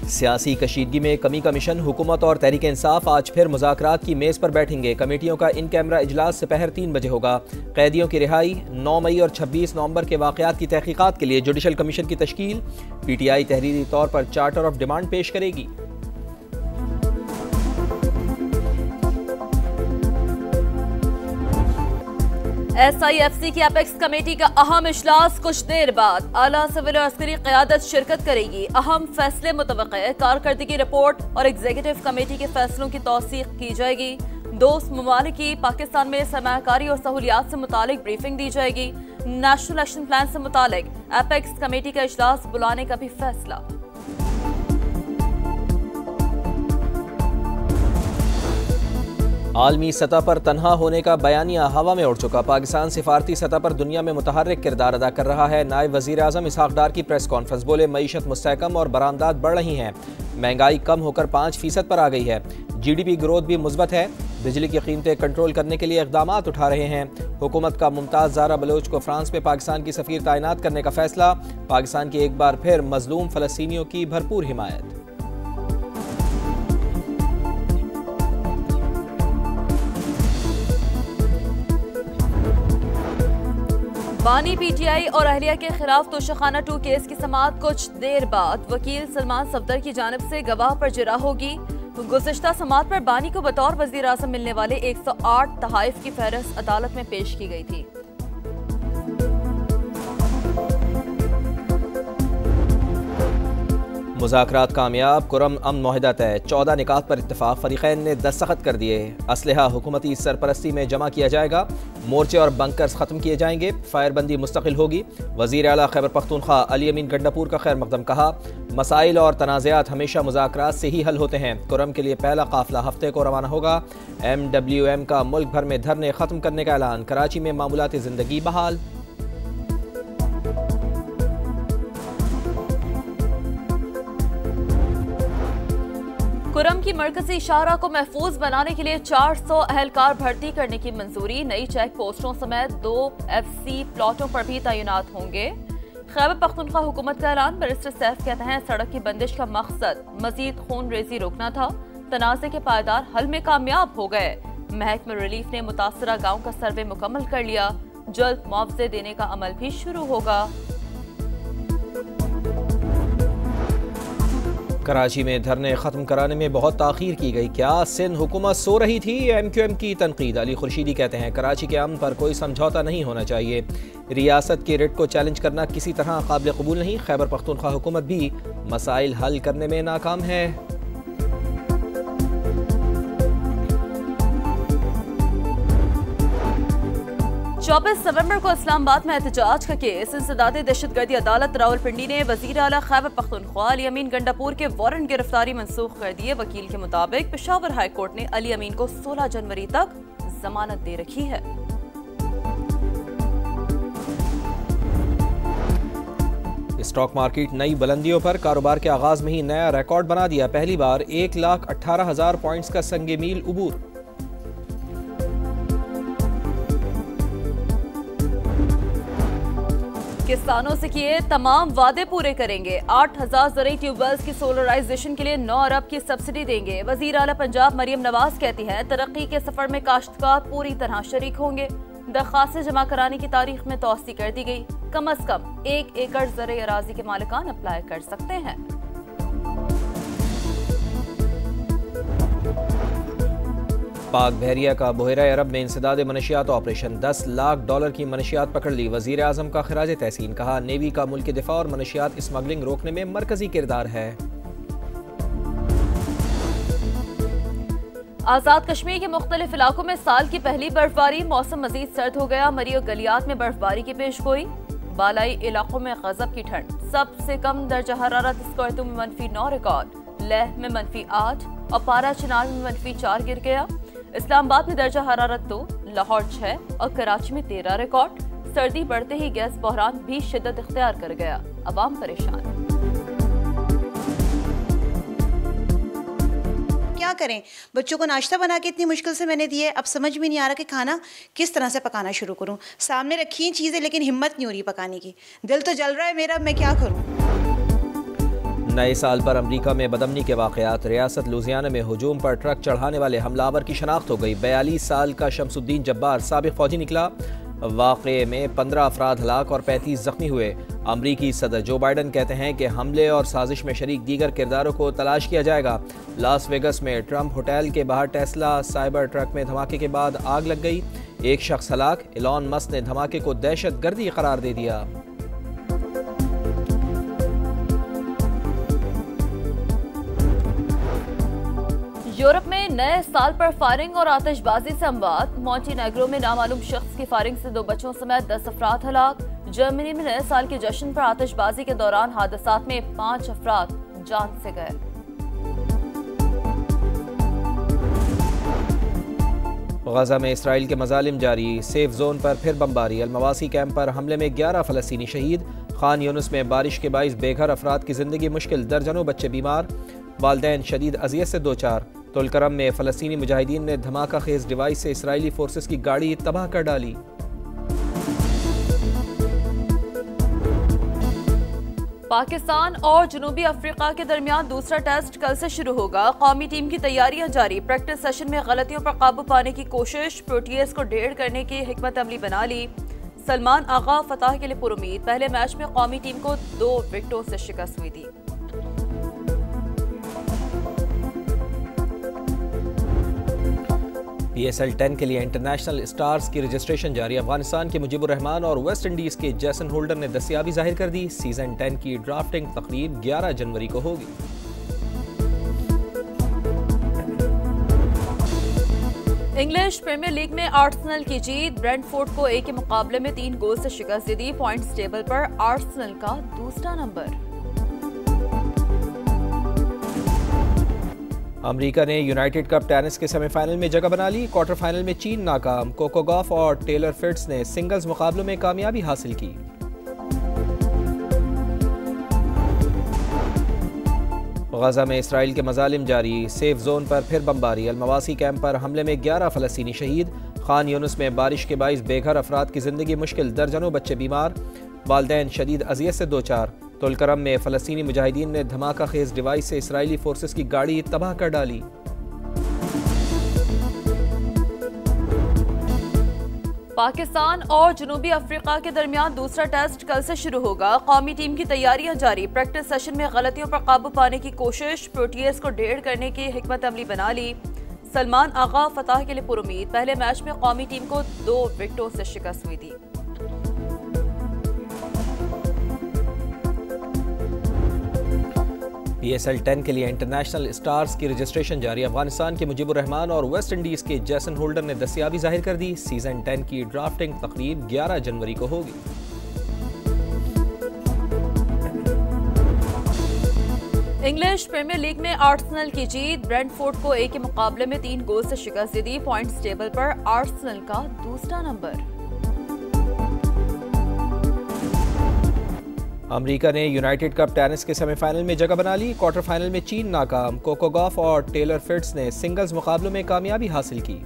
सियासी कशीदगी में कमी का मिशन, हुकूमत और तहरीक इंसाफ आज फिर मुज़ाकरात की मेज़ पर बैठेंगे। कमेटियों का इन कैमरा इजलास दोपहर 3 बजे होगा। कैदियों की रिहाई, 9 मई और 26 नवंबर के वाक़यात की तहकीकात के लिए जुडिशल कमीशन की तश्कील। PTI तहरीरी तौर पर चार्टर ऑफ डिमांड पेश करेगी। SIFC की एपेक्स कमेटी का अहम इजलास कुछ देर बाद। आला सिविल और अस्करी क़यादत शिरकत करेगी। अहम फैसले मुतवक्के, कारकर्दगी रिपोर्ट और एग्जीक्यूटिव कमेटी के फैसलों की तौसीक की जाएगी। दोस्त ममालिक की पाकिस्तान में सरमायाकारी और सहूलियात से मुतालिक ब्रीफिंग दी जाएगी। नेशनल एक्शन प्लान से मुतालिक एपेक्स कमेटी का इजलास बुलाने का भी फैसला। आलमी सतह पर तनहा होने का बयानिया हवा में उड़ चुका। पाकिस्तान सिफारती सतह पर दुनिया में मुतहर्रिक किरदार अदा कर रहा है। नायब वज़ीर आज़म इसहाक डार की प्रेस कॉन्फ्रेंस, बोले मईशत मुस्तहकम और बरामदात बढ़ रही हैं। महंगाई कम होकर 5% पर आ गई है। GDP ग्रोथ भी मुस्बत है। बिजली की कीमतें कंट्रोल करने के लिए इक़दामात उठा रहे हैं। हुकूमत का मुमताज़ ज़ारा बलोच को फ्रांस में पाकिस्तान की सफ़ीर तैनात करने का फैसला। पाकिस्तान की एक बार फिर मजलूम फ़लस्तीनियों की भरपूर हिमायत। बानी PTI और अहलिया के खिलाफ तोशाखाना 2 केस की समाअत कुछ देर बाद। वकील सलमान सफदर की जानिब से गवाह पर जिरा होगी। गुज़िश्ता समाअत पर बानी को बतौर वज़ीर आज़म मिलने वाले 108 तहाइफ की फहरिस्त अदालत में पेश की गई थी। मुज़ाकरात कामयाब, कुरम अमन मुआहिदा तय। 14 निकात पर इत्तफाक, फरीक़ैन ने दस्तखत कर दिए। असलहा हुकूमती सरपरस्ती में जमा किया जाएगा। मोर्चे और बंकर्स ख़त्म किए जाएंगे। फायरबंदी मुस्तकिल होगी। वज़ीर आला खैबर पख्तूनख्वा अली अमीन गंडापुर का खैर मकदम, कहा मसाइल और तनाज़ात हमेशा मुज़ाकरात से ही हल होते हैं। कुरम के लिए पहला काफ़िला हफ्ते को रवाना होगा। MWM का मुल्क भर में धरने ख़त्म करने का ऐलान। कराची में मामूलाती ज़िंदगी बहाल। कुरम की मरकजी शाहरा को महफूज बनाने के लिए 400 अहलकार भर्ती करने की मंजूरी। नई चेक पोस्टों समेत 2 FC प्लॉटों पर भी तैनात होंगे। खैबर पख्तूनख्वा हुकूमत का ऐलान। बैरिस्टर सैफ कहते हैं सड़क की बंदिश का मकसद मजीद खून रेजी रोकना था। तनाज़े के पायदार हल में कामयाब हो गए। महकमा रिलीफ ने मुतासरा गाँव का सर्वे मुकम्मल कर लिया। जल्द मुआवजे देने का अमल भी शुरू होगा। कराची में धरने ख़त्म कराने में बहुत ताख़ीर की गई। क्या सिंध हुकूमत सो रही थी? MQM की तनकीद। अली खुर्शीदी कहते हैं कराची के अमन पर कोई समझौता नहीं होना चाहिए। रियासत के रिट को चैलेंज करना किसी तरह काबिल कबूल नहीं। खैबर पख्तूनख्वा हुकूमत भी मसाइल हल करने में नाकाम है। 24 नवंबर को इस्लामाबाद में एहतजाज का केस। इंसदादे दहशतगर्दी अदालत रावलपिंडी ने वज़ीर आला खैबर पख्तूनख्वा अली अमीन गंडापुर के वारंट गिरफ्तारी मंसूख कर दिए। वकील के मुताबिक पेशावर हाई कोर्ट ने अली अमीन को 16 जनवरी तक जमानत दे रखी है। स्टॉक मार्केट नई बुलंदियों पर, कारोबार के आगाज में ही नया रिकॉर्ड बना दिया। पहली बार 1,18,000 पॉइंट्स का संगे मील उबूर। किसानों से किए तमाम वादे पूरे करेंगे। 8,000 ज़रूरी ट्यूबवेल्स की सोलराइजेशन के लिए 9 अरब की सब्सिडी देंगे। वज़ीर आला पंजाब मरियम नवाज कहती हैं तरक्की के सफर में काश्तकार पूरी तरह शरीक होंगे। दरख्वास्तें जमा कराने की तारीख में तौसी कर दी गई। कम अज कम 1 एकड़ ज़रे अराजी के मालिकान अप्लाई कर सकते हैं। पाक बहरिया का बहरा अरब में इंसदाद मनशियात ऑपरेशन। $10 लाख की मनशियात पकड़ ली। वज़ीर आज़म का खिराज तहसीन, कहा नेवी का मुल्क दिफा और मनशियात स्मगलिंग रोकने में मरकजी किरदार है। आज़ाद कश्मीर के मुख्तलिफ इलाकों में साल की पहली बर्फबारी। मौसम मजीद सर्द हो गया। मरी और गलियात में बर्फबारी की पेश गोई। बालाई इलाकों में गजब की ठंड। सबसे कम दर्जा हरारत स्कर्तों में -9 रिकॉर्ड। लेह में -8 और पारा चिनार में -4 गिर गया। इस्लामाबाद में दर्जा हरारत 2, लाहौर 6 और कराची में 13 रिकॉर्ड। सर्दी बढ़ते ही गैस बहरान भी शिद्दत इख्तियार कर गया। अवाम परेशान। क्या करें, बच्चों को नाश्ता बना के इतनी मुश्किल से मैंने दिया है, अब समझ में नहीं आ रहा कि खाना किस तरह से पकाना शुरू करूं। सामने रखी हैं चीज़ें लेकिन हिम्मत नहीं हो रही पकाने की। दिल तो जल रहा है मेरा, मैं क्या करूं। नए साल पर अमरीका में बदअमनी के वाक़यात। रियासत लुधियाना में हुजूम पर ट्रक चढ़ाने वाले हमलावर की शनाख्त हो गई। 42 साल का शमसुद्दीन जब्बार साबिक फौजी निकला। वाक़े में 15 अफराद हलाक और 35 जख्मी हुए। अमरीकी सदर जो बाइडन कहते हैं कि हमले और साजिश में शरीक दीगर किरदारों को तलाश किया जाएगा। लास वेगस में ट्रंप होटल के बाहर टेस्ला साइबर ट्रक में धमाके के बाद आग लग गई। एक शख्स हलाक। एलॉन मस्क ने धमाके को दहशतगर्दी करार दे दिया। यूरोप में नए साल पर फायरिंग और आतिशबाजी से अमवात। मोंटेनेग्रो में नामालूम शख्स की फायरिंग से 2 बच्चों समेत 10 अफराद हलाक। जर्मनी में नए साल के जश्न पर आतिशबाजी के दौरान हादसात में 5 अफराद जान से गए। गजा में इसराइल के मजालिम जारी। सेफ जोन पर फिर बमबारी। अलमवासी कैंप पर हमले में 11 फलस्तीनी शहीद। खान यूनुस में बारिश के बाइस बेघर अफराद की जिंदगी मुश्किल। दर्जनों बच्चे बीमार। वालदैन शदीद अजियत से 2-4। तुलकरम में फलस्तीनी मुजाहिदीन ने धमाका खेज डिवाइस से इसराइली फोर्सेस की गाड़ी तबाह कर डाली। पाकिस्तान और जनूबी अफ्रीका के दरमियान दूसरा टेस्ट कल से शुरू होगा। कौमी टीम की तैयारियां जारी। प्रैक्टिस सेशन में गलतियों पर काबू पाने की कोशिश। प्रोटीएस को 1.5 करने की हिकमत अमली बना ली। सलमान आगा फतह के लिए पुरुमीद। पहले मैच में कौमी टीम को 2 विकेटों से शिकस्त हुई थी। PSL 10 के लिए इंटरनेशनल स्टार्स की रजिस्ट्रेशन जारी। अफगानिस्तान के मुजीबुर रहमान और वेस्ट इंडीज के जैसन होल्डर ने दस्तयाबी जाहिर कर दी। सीजन 10 की ड्राफ्टिंग तकरीब 11 जनवरी को होगी। इंग्लिश प्रीमियर लीग में आर्सेनल की जीत। ब्रेंटफोर्ड को 1 के मुकाबले में 3 गोल से शिकस्त दे दी। पॉइंट्स टेबल पर आर्सेनल का दूसरा नंबर। अमेरिका ने यूनाइटेड कप टेनिस के सेमीफाइनल में जगह बना ली। क्वार्टर फाइनल में चीन नाकाम। कोको गॉफ और टेलर फिट्स ने सिंगल्स मुकाबलों में कामयाबी हासिल की। गजा में इसराइल के मजालिम जारी। सेफ जोन पर फिर बमबारी। अलमवासी कैंप पर हमले में 11 फलस्तीनी शहीद। खान यूनुस में बारिश के बाइस बेघर अफराद की जिंदगी मुश्किल। दर्जनों बच्चे बीमार। वालदैन शदीद अजियत से 2-4। तुलकरम में फलस्तीनी मुजाहिदीन ने धमाका खेज डिवाइस से इसराइली फोर्सेस की गाड़ी तबाह कर डाली। पाकिस्तान और जनूबी अफ्रीका के दरमियान दूसरा टेस्ट कल से शुरू होगा। कौमी टीम की तैयारियां जारी। प्रैक्टिस सेशन में गलतियों पर काबू पाने की कोशिश। प्रोटीएस को 1.5 करने की हिकमत अमली बना ली। सलमान आगा फतह के लिए पुरुमीद। पहले मैच में कौमी टीम को 2 विकेटों से शिकस्त हुई थी। PSL 10 के लिए इंटरनेशनल स्टार्स की रजिस्ट्रेशन जारी। अफगानिस्तान के मुजीबुर रहमान और वेस्ट इंडीज के जैसन होल्डर ने दस्तयाबी जाहिर कर दी। सीजन 10 की ड्राफ्टिंग तकरीब 11 जनवरी को होगी। इंग्लिश प्रीमियर लीग में आर्सेनल की जीत। ब्रेंटफोर्ड को 1 के मुकाबले में 3 गोल से शिकस्त दे दी। पॉइंट्स टेबल पर आर्सेनल का दूसरा नंबर। अमेरिका ने यूनाइटेड कप टेनिस के सेमीफाइनल में जगह बना ली। क्वार्टर फाइनल में चीन नाकाम। कोको गॉफ और टेलर फिट्स ने सिंगल्स मुकाबलों में कामयाबी हासिल की।